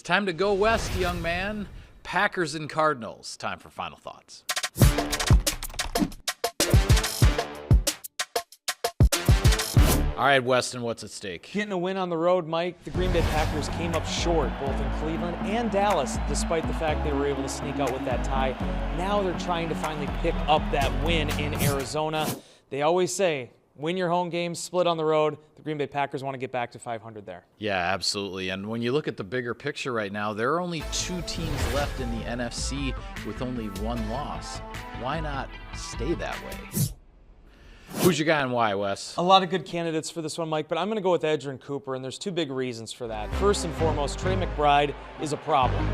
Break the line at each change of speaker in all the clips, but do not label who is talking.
time to go west, young man. Packers and Cardinals. Time for final thoughts. All right, Weston, what's at stake?
Getting a win on the road, Mike. The Green Bay Packers came up short, both in Cleveland and Dallas, despite the fact they were able to sneak out with that tie. Now they're trying to finally pick up that win in Arizona. They always say, win your home games, split on the road. The Green Bay Packers want to get back to 500 there.
Yeah, absolutely. And when you look at the bigger picture right now, there are only 2 teams left in the NFC with only 1 loss. Why not stay that way? Who's your guy and why, Wes?
A lot of good candidates for this one, Mike, but I'm going to go with Edgerrin Cooper, and there's 2 big reasons for that. First and foremost, Trey McBride is a problem.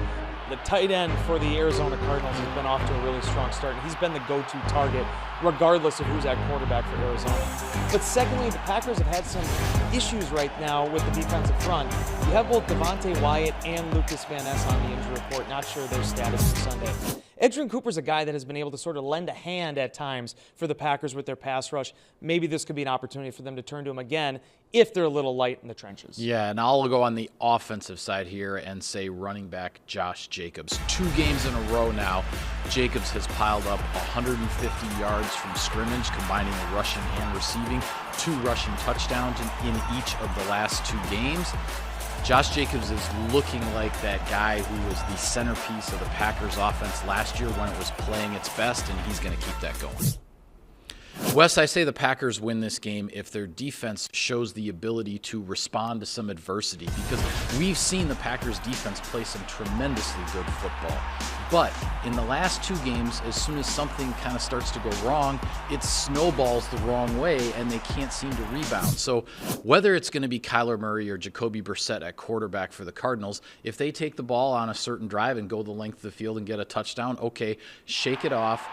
The tight end for the Arizona Cardinals has been off to a really strong start, and he's been the go-to target regardless of who's at quarterback for Arizona. But secondly, the Packers have had some issues right now with the defensive front. You have both Devontae Wyatt and Lucas Van Ness on the injury report, not sure their status for Sunday. Edgerrin Cooper's a guy that has been able to sort of lend a hand at times for the Packers with their pass rush. Maybe this could be an opportunity for them to turn to him again if they're a little light in the trenches.
Yeah, and I'll go on the offensive side here and say running back Josh Jacobs. 2 games in a row now, Jacobs has piled up 150 yards from scrimmage, combining rushing and receiving, 2 rushing touchdowns in each of the last 2 games. Josh Jacobs is looking like that guy who was the centerpiece of the Packers offense last year when it was playing its best, and he's going to keep that going. Wes, I say the Packers win this game if their defense shows the ability to respond to some adversity, because we've seen the Packers defense play some tremendously good football. But in the last 2 games, as soon as something kind of starts to go wrong, it snowballs the wrong way and they can't seem to rebound. So whether it's going to be Kyler Murray or Jacoby Brissett at quarterback for the Cardinals, if they take the ball on a certain drive and go the length of the field and get a touchdown, okay, shake it off,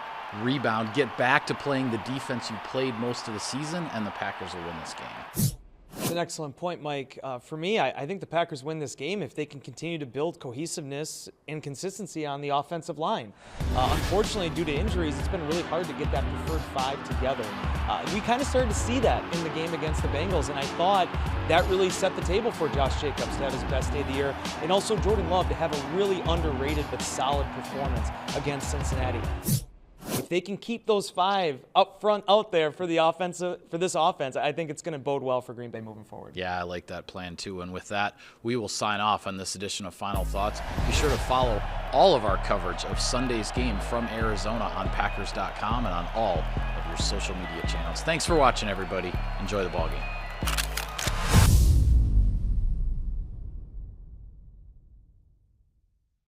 rebound, get back to playing the defense you played most of the season, and the Packers will win this game.
That's an excellent point, Mike. For me, I think the Packers win this game if they can continue to build cohesiveness and consistency on the offensive line. Unfortunately, due to injuries, it's been really hard to get that preferred 5 together. We kind of started to see that in the game against the Bengals, and I thought that really set the table for Josh Jacobs to have his best day of the year, and also Jordan Love to have a really underrated but solid performance against Cincinnati. If they can keep those 5 up front out there for this offense, I think it's going to bode well for Green Bay moving forward.
Yeah, I like that plan too. And with that, we will sign off on this edition of Final Thoughts. Be sure to follow all of our coverage of Sunday's game from Arizona on Packers.com and on all of your social media channels. Thanks for watching, everybody. Enjoy the ballgame.